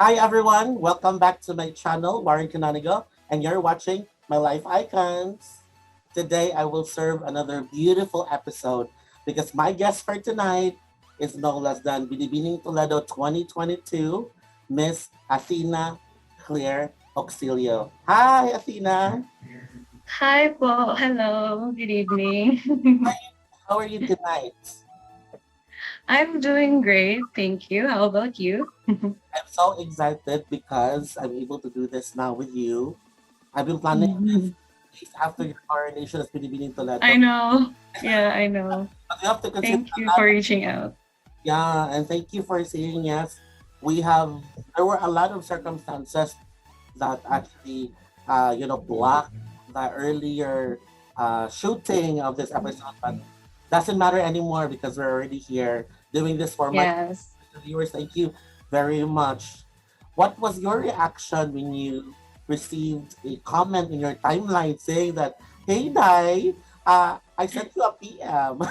Hi everyone, welcome back to my channel, Warren Canonigo, and you're watching my life icons. Today I will serve another beautiful episode because my guest for tonight is no less than Binibining Toledo 2022, Miss Athena Claire Auxillo. Hi Athena, Hi po. Hello. Good evening. how are you tonight? I'm doing great. Thank you. How about you? I'm so excited because I'm able to do this now with you. I've been planning this Mhm. days after your coronation as Binibining Toledo. I know. Yeah, I know. But you have to consider Thank you for reaching out. yeah, and thank you for saying yes. We have there were a lot of circumstances that actually blocked the earlier shooting of this episode, but doesn't matter anymore because we're already here doing this for my Yes. viewers. Thank you very much. What was your reaction when you received a comment in your timeline saying that, "Hey, Dai, I sent you a PM."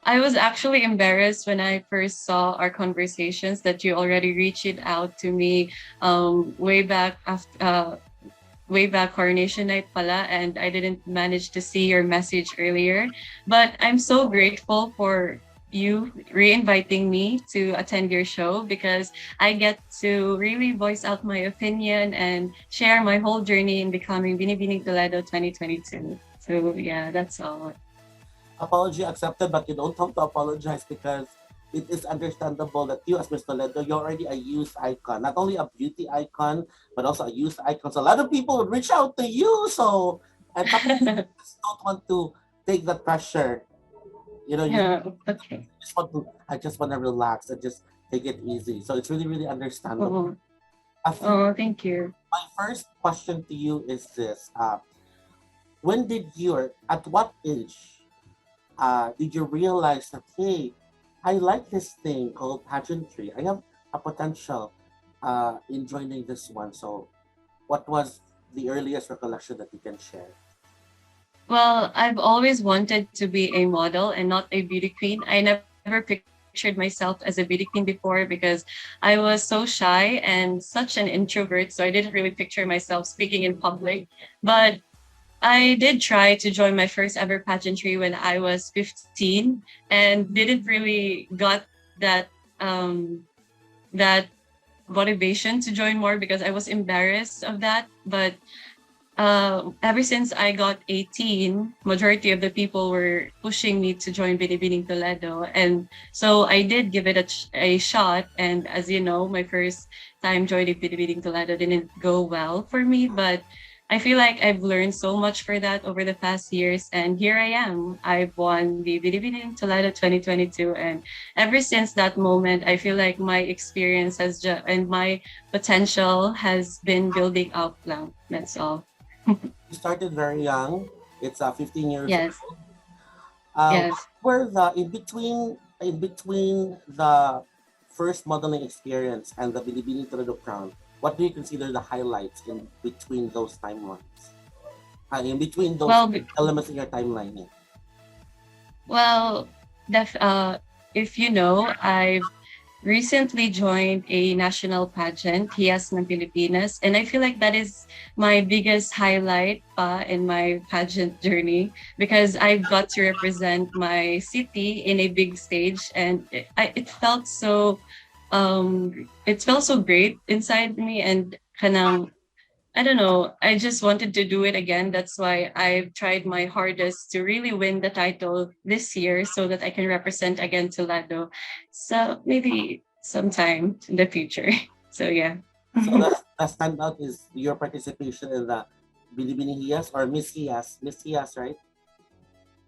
I was actually embarrassed when I first saw our conversations that you already reached it out to me way back after way back coronation night pala, and I didn't manage to see your message earlier. But I'm so grateful for you re-inviting me to attend your show because I get to really voice out my opinion and share my whole journey in becoming Binibining Toledo 2022. So yeah, that's all. Apology accepted, but you don't have to apologize because it is understandable that you, as Miss Toledo, you're already a youth icon, not only a beauty icon, but also a youth icon. So a lot of people would reach out to you. So, and sometimes you just don't want to take the pressure. You Yeah, okay. just want to, I just want to relax and just take it easy. So it's really, really understandable. Oh, I think oh, thank you. my first question to you is this: when did you, or at what age, did you realize that, hey, I like this thing called pageantry. I have a potential in joining this one. So, what was the earliest recollection that you can share? Well, I've always wanted to be a model and not a beauty queen. I never pictured myself as a beauty queen before because I was so shy and such an introvert. So I didn't really picture myself speaking in public. But I did try to join my first ever pageantry when I was 15 and didn't really got that that motivation to join more because I was embarrassed of that. But ever since I got 18, majority of the people were pushing me to join Binibining Toledo. And so I did give it a shot. And as you know, my first time joining Binibining Toledo didn't go well for me, but I feel like I've learned so much for that over the past years. And here I am. I've won the Binibining Toledo 2022. And ever since that moment, I feel like my experience and my potential has been building up lang. That's all. You started very young. It's 15 years old. Yes, What yes. were the in between the first modeling experience and the Bilibili Toledo Crown? What do you consider the highlights in between those timelines? In between those Well, elements in your timeline? Yeah. well, def, if you know, I've recently joined a national pageant, Hiyas ng Pilipinas, and I feel like that is my biggest highlight in my pageant journey because I got to represent my city in a big stage, and it felt so great inside me, and kanang I don't know. I just wanted to do it again. That's why I've tried my hardest to really win the title this year so that I can represent again Toledo. So maybe sometime in the future. So yeah. So the standout is your participation in the Bilibini Hiyas or Miss Hiyas. Miss Hiyas, right?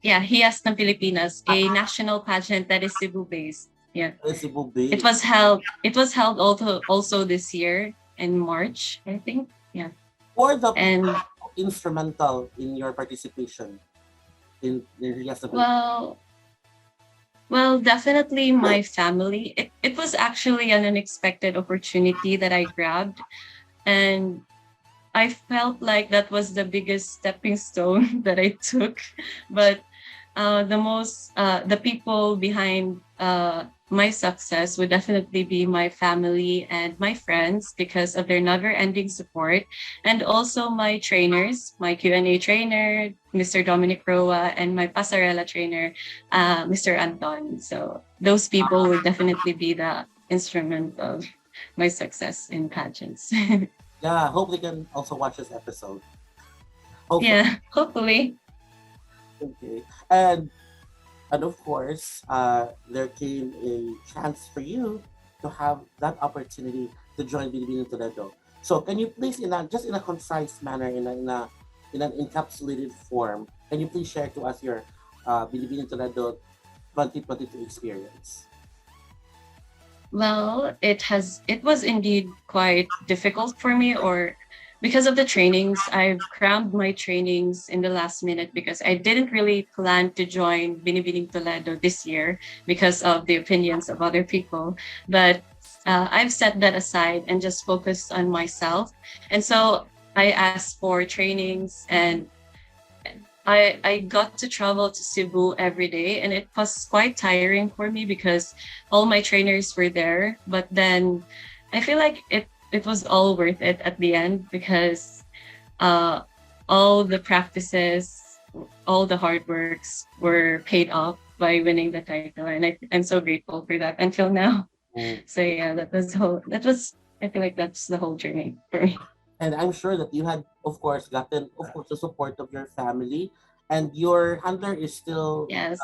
Yeah, Hiyas ng Pilipinas, a national pageant that is Cebu based. Yeah. Cebu It Bay. was held also this year in March, I think. Yeah. Or the people And instrumental in your participation in Rias Naval. well, definitely my family. It was actually an unexpected opportunity that I grabbed, and I felt like that was the biggest stepping stone that I took. But the people behind my success would definitely be my family and my friends because of their never-ending support, and also my trainers, my Q&A trainer, Mr. Dominic Roa, and my Pasarela trainer, Mr. Anton. So those people would definitely be the instrument of my success in pageants. Yeah, hope they can also watch this episode. Hopefully. Yeah, hopefully. Okay. And of course, there came a chance for you to have that opportunity to join Binibini Toledo. So can you please, just in a concise manner, in an encapsulated form, can you please share to us your Binibini Toledo 2022 experience? Well, it was indeed quite difficult for me, or because of the trainings, I've crammed my trainings in the last minute because I didn't really plan to join Binibining Toledo this year because of the opinions of other people. But I've set that aside and just focused on myself. And so I asked for trainings, and I got to travel to Cebu every day, and it was quite tiring for me because all my trainers were there. But then I feel like it was all worth it at the end because uh all the practices, all the hard works were paid off by winning the title, and I'm so grateful for that until now. Mm. So yeah, that was I feel like that's the whole journey for me. And I'm sure that you had, of course, gotten, of course, the support of your family, and your handler is still Yes.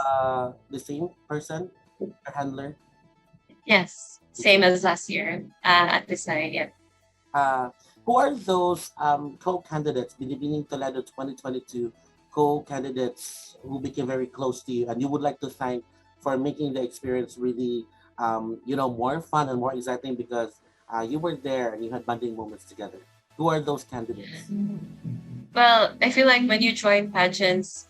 the same person, your handler. Yes. Same as last year at this time. Yeah. Uh, who are those co-candidates, Binibining Toledo 2022 co-candidates who became very close to you and you would like to thank for making the experience really, more fun and more exciting because you were there and you had bonding moments together? Who are those candidates? Well, I feel like when you join pageants,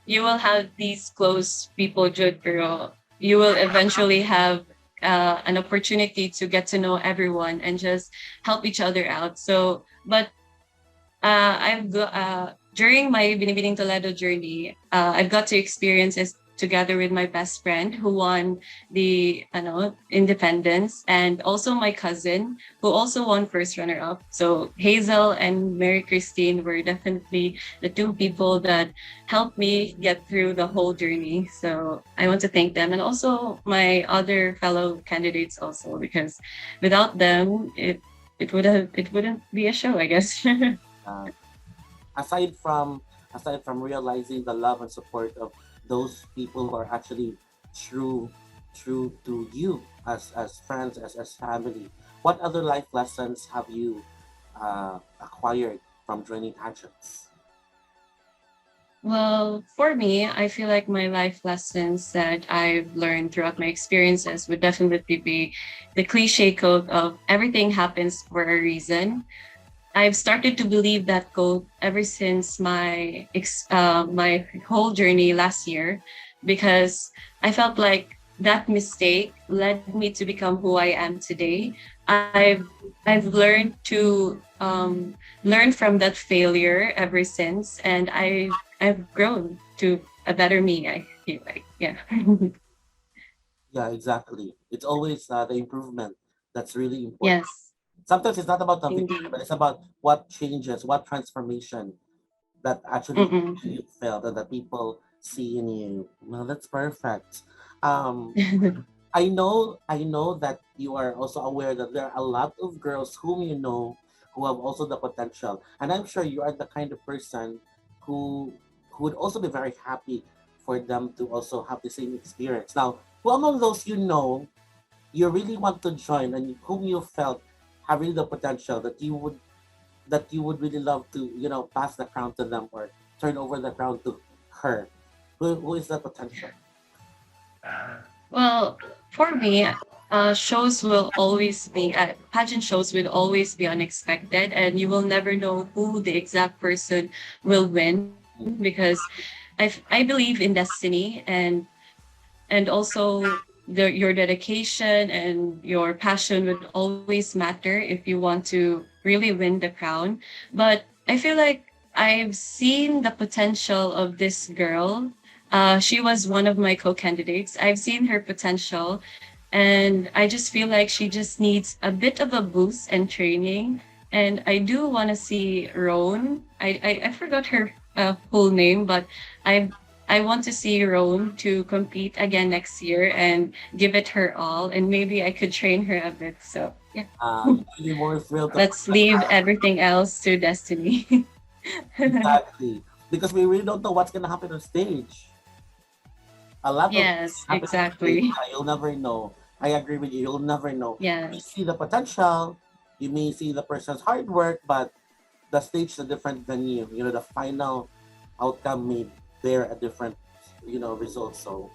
you will have these close people, Jude, pero you will eventually have an opportunity to get to know everyone and just help each other out. So, but during my Binibining Toledo journey, I've got to experience it together with my best friend who won the independence, and also my cousin who also won first runner up. So Hazel and Mary Christine were definitely the two people that helped me get through the whole journey. So I want to thank them, and also my other fellow candidates also, because without them, it wouldn't be a show, I guess. Uh, aside from realizing the love and support of those people who are actually true to you as friends, as family, what other life lessons have you acquired from joining pageants? Well, for me, I feel like my life lessons that I've learned throughout my experiences would definitely be the cliche quote of everything happens for a reason. I've started to believe that quote ever since my whole journey last year, because I felt like that mistake led me to become who I am today. I've learned to learn from that failure ever since, and I've grown to a better me. I feel like, yeah. Yeah, exactly. It's always the improvement that's really important. Yes, Sometimes it's not about the victory, indeed. but it's about what changes, what transformation that actually Mm-mm. you felt and that people see in you. Well, that's perfect. Um, I know that you are also aware that there are a lot of girls whom you know who have also the potential, and I'm sure you are the kind of person who who would also be very happy for them to also have the same experience. Now, who among those you really want to join and whom you felt have really the potential that you would really love to pass the crown to them or turn over the crown to her? Who is that potential? Well, For me, shows will always be pageant shows will always be unexpected, and you will never know who the exact person will win because I believe in destiny, and also your dedication and your passion would always matter if you want to really win the crown. But I feel like I've seen the potential of this girl. She was one of my co-candidates. I've seen her potential, and I just feel like she just needs a bit of a boost and training. And I do want to see Roan. I forgot her full name, but I I want to see Roan to compete again next year and give it her all, and maybe I could train her a bit. So yeah, I'm really more thrilled to let's leave everything else to destiny. exactly because we really don't know what's gonna happen on stage. A lot of things Yes, happen on stage. exactly. You'll never know. I agree with you. You'll never know. You Yes, see the potential. You may see the person's hard work, but the stage is a different venue. You know, the final outcome may bear a different, result. So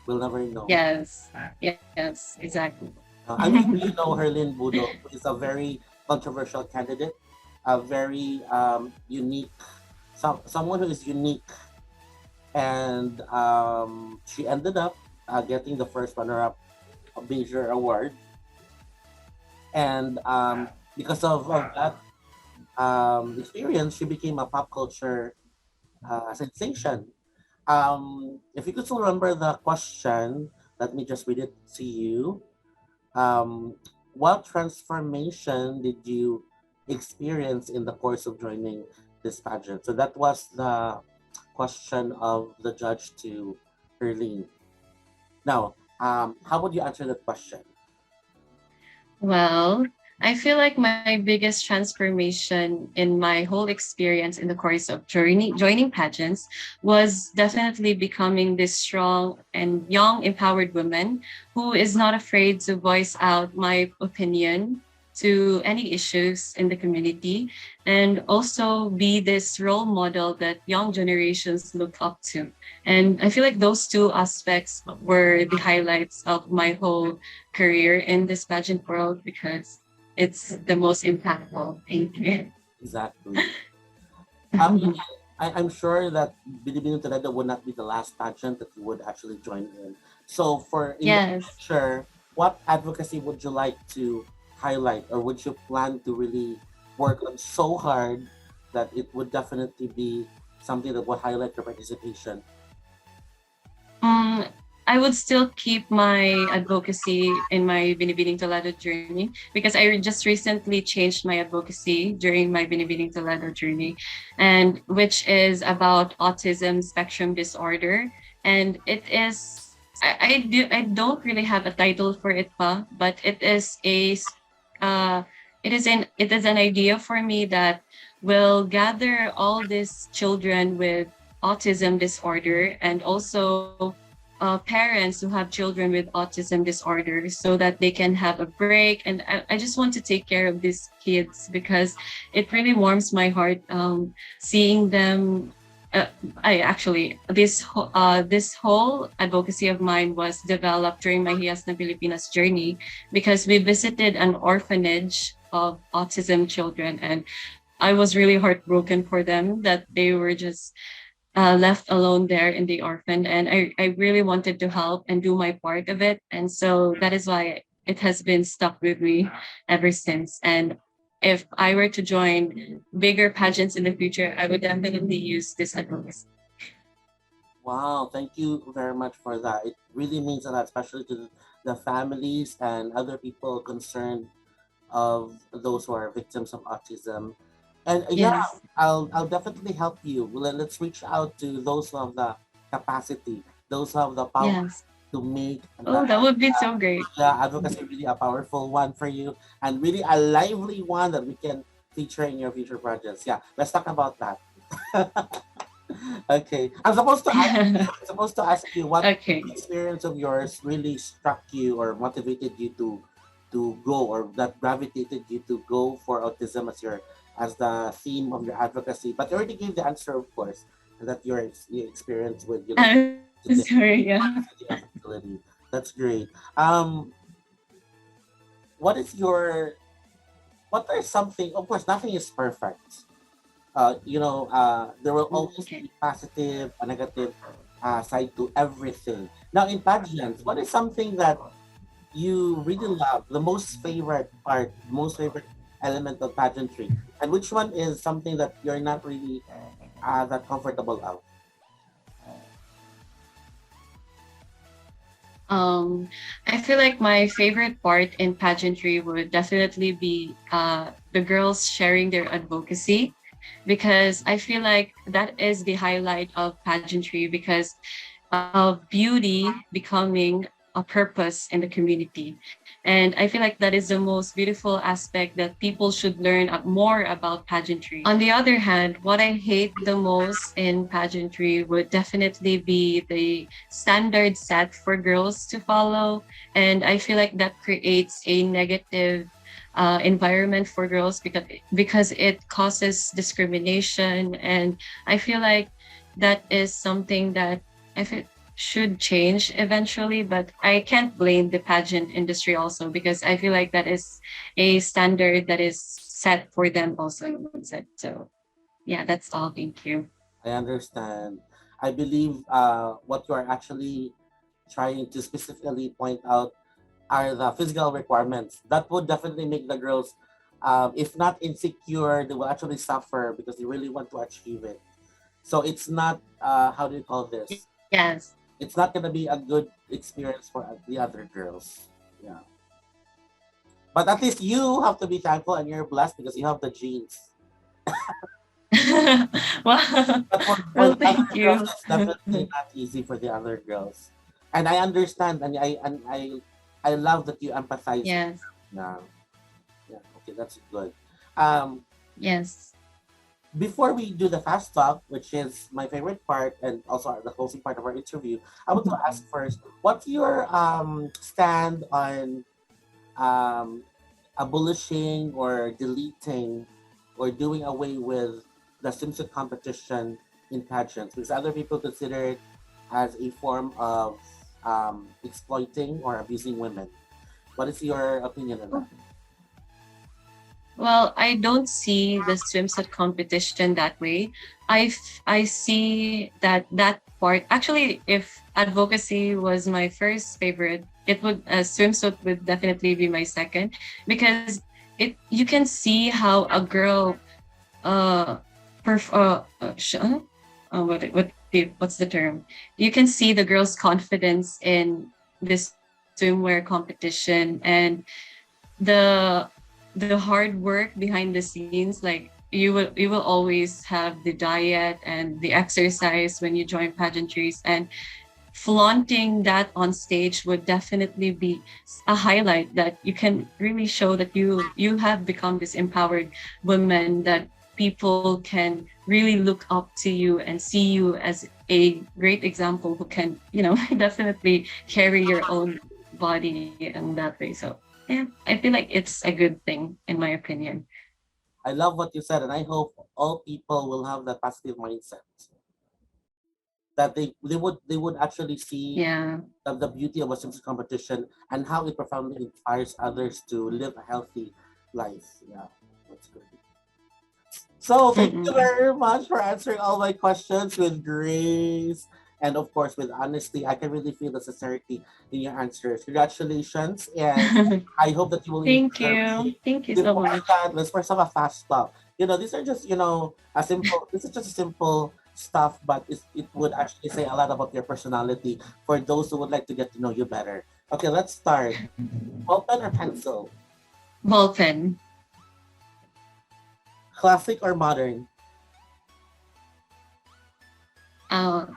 we'll never know. yes, yes, exactly. I mean, you know Herlin Budo is a very controversial candidate, a very unique, someone who is unique, and she ended up getting the first runner-up major award, and because of that experience, she became a pop culture sensation. If you could still remember the question, let me just read it to you. Um, what transformation did you experience in the course of joining this pageant? So that was the question of the judge to Erlene. Now, how would you answer that question? Well, I feel like my biggest transformation in my whole experience in the course of joining pageants was definitely becoming this strong and young, empowered woman who is not afraid to voice out my opinion to any issues in the community, and also be this role model that young generations look up to. And I feel like those two aspects were the highlights of my whole career in this pageant world because it's the most impactful. Thank you. Exactly. Um, I'm sure that Binibino Toledo would not be the last pageant that you would actually join in. So, for in the Yes. future, what advocacy would you like to highlight, or would you plan to really work on so hard that it would definitely be something that will highlight your participation? Mm, I would still keep my advocacy in my Binibining Toledo journey because I just recently changed my advocacy during my Binibining Toledo journey, and which is about autism spectrum disorder. And it is, I don't really have a title for it, but uh, it is an idea for me that will gather all these children with autism disorder, and also parents who have children with autism disorder, so that they can have a break. And I just want to take care of these kids because it really warms my heart seeing them. I actually this whole advocacy of mine was developed during my Hiyas na Pilipinas journey, because we visited an orphanage of autism children, and I was really heartbroken for them that they were just left alone there in the orphan. And I really wanted to help and do my part of it. And so that is why it has been stuck with me ever since. And if I were to join bigger pageants in the future, I would definitely use this advice. Wow, thank you very much for that. It really means a lot, especially to the families and other people concerned of those who are victims of autism. And yeah, Yes. I'll definitely help you. Let's reach out to those who have the capacity, those who have the power Yes. to make Oh, that would be so great. the advocacy really a powerful one for you, and really a lively one that we can feature in your future projects. Yeah, let's talk about that. Okay, I'm supposed to ask you what Okay. experience of yours really struck you or motivated you to go, or that gravitated you to go for autism as the theme of your advocacy. But you already gave the answer, of course, and that your experience with I'm today sorry. Yeah. of fertility. That's great. Um, what is your what are something? Of course, nothing is perfect. There will always Okay. be positive and negative side to everything. Now, in pageants, what is something that you really love, the most favorite part, most favorite element of pageantry, and which one is something that you're not really that comfortable of? Um, I feel like my favorite part in pageantry would definitely be the girls sharing their advocacy, because I feel like that is the highlight of pageantry, because of beauty becoming a purpose in the community. And I feel like that is the most beautiful aspect that people should learn more about pageantry. On the other hand, what I hate the most in pageantry would definitely be the standard set for girls to follow. And I feel like that creates a negative environment for girls, because it causes discrimination. And I feel like that is something that I feel should change eventually, but I can't blame the pageant industry also, because I feel like that is a standard that is set for them also. So yeah, that's all. Thank you. I understand. I believe what you are actually trying to specifically point out are the physical requirements. That would definitely make the girls, if not insecure, they will actually suffer because they really want to achieve it. So it's not, how do you call this? Yes. It's not going to be a good experience for the other girls. Yeah. But at least you have to be thankful and you're blessed because you have the genes. Well, But for well, the other thank girls, you. it's definitely not easy for the other girls. And I understand and I love that you empathize with Yes. them. Yeah. Yeah. Okay, that's good. Um, Yes. Before we do the fast talk, which is my favorite part and also the closing part of our interview, I want to ask first, what's your stand on um, abolishing or deleting or doing away with the swimsuit competition in pageants? Because other people consider it as a form of exploiting or abusing women. What is your opinion on that? Well, I don't see the swimsuit competition that way. I see that part. Actually, if advocacy was my first favorite, it would swimsuit would definitely be my second, because it you can see how a girl uh perf- what's the term? You can see the girl's confidence in this swimwear competition, and the the hard work behind the scenes. Like you will always have the diet and the exercise when you join pageantries, and flaunting that on stage would definitely be a highlight that you can really show that you have become this empowered woman, that people can really look up to you and see you as a great example who can, definitely carry your own body in that way. So yeah, I feel like it's a good thing in my opinion. I love what you said, and I hope all people will have that positive mindset that they would actually see Yeah. the beauty of a swimsuit competition and how it profoundly inspires others to live a healthy life. Yeah, that's good. So thank you Mm-mm. very much for answering all my questions with grace and of course with honesty. I can really feel the sincerity in your answers. Congratulations, and I hope that you will enjoy Thank the you. review. Thank you so Before much. that, let's first have a fast talk. These are just a simple. This is just a simple stuff, but it would actually say a lot about your personality for those who would like to get to know you better. Okay, let's start. Ball pen or pencil? Ballpen. Classic or modern?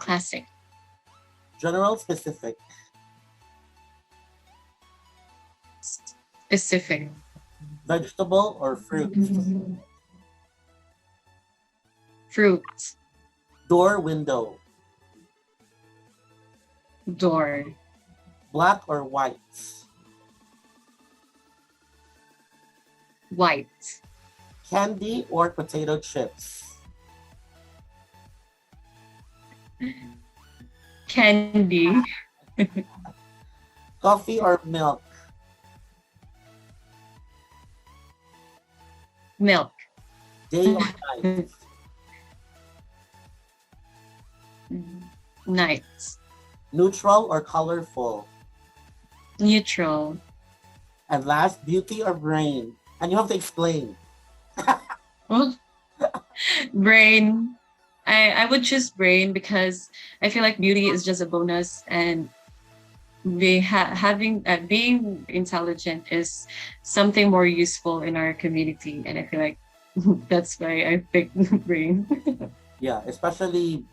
Classic. General, specific? Specific. Vegetable or fruit? Fruit. Door, window? Door. Black or white? White. Candy or potato chips? Candy. Coffee or milk? Milk. Day or night? Nights. Neutral or colorful? Neutral. And last, beauty or brain? And you have to explain. Brain. I would choose brain because I feel like beauty is just a bonus, and having being intelligent is something more useful in our community, and I feel like that's why I picked brain. Yeah, especially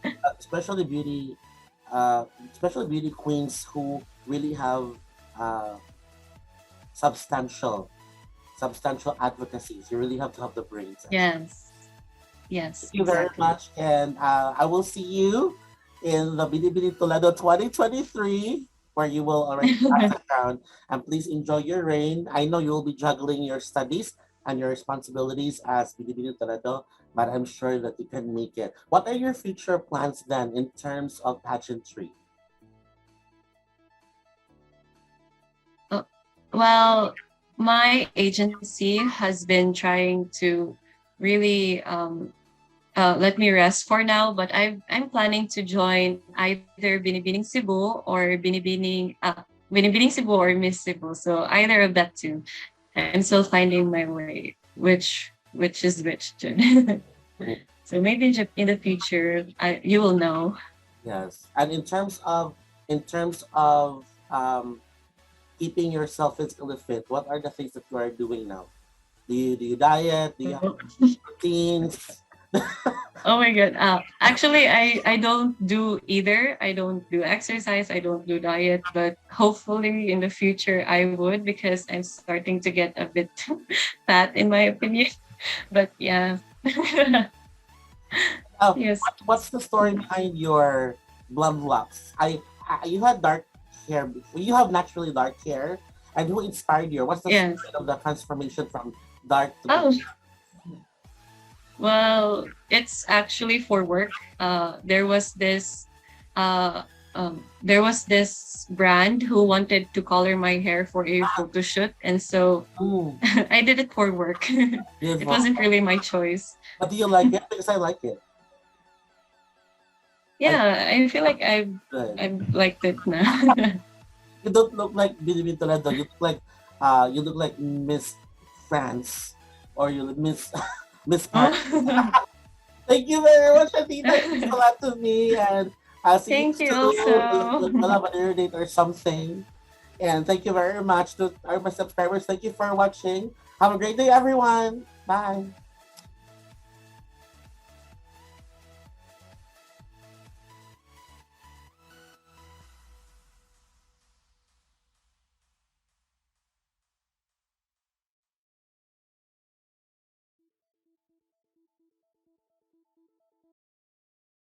beauty, especially beauty queens who really have uh, substantial substantial advocacies. You really have to have the brains. Yes. Thank Yes, you very exactly. much, and I will see you in the Binibini Toledo 2023, where you will already pass the crown. And please enjoy your reign. I know you will be juggling your studies and your responsibilities as Binibini Toledo, but I'm sure that you can make it. What are your future plans then in terms of pageantry? Uh, well, my agency has been trying to really let me rest for now, but I'm planning to join either Binibining Cebu or Binibining Cebu or Miss Cebu. So either of that two. I'm still finding my way, which is which. So maybe in the future, you will know. Yes, and in terms of keeping yourself physically fit, what are the things that you are doing now? Do you diet? Do you have routines? Oh my god. Actually, I don't do either. I don't do exercise. I don't do diet. But hopefully in the future I would, because I'm starting to get a bit fat in my opinion. But yeah. Yes. What's the story behind your blonde locks? You had dark hair. You have naturally dark hair, and who inspired you? What's the Yes. story of the transformation from dark to Oh, blonde? well, it's actually for work. Uh there was this brand who wanted to color my hair for a photo shoot, and so Mm, I did it for work. It beautiful. wasn't really my choice. But do you like it? Because I like it. I Yeah, I feel like good. I've liked it now. You don't look like Billy Toledo. You look like Miss France, or you look Miss Miss Paris. Oh. Thank you very much, Adina. It means a lot to me, and I'll see you Thank you soon. also. We'll have another date or something. And thank you very much to our my subscribers. Thank you for watching. Have a great day, everyone. Bye.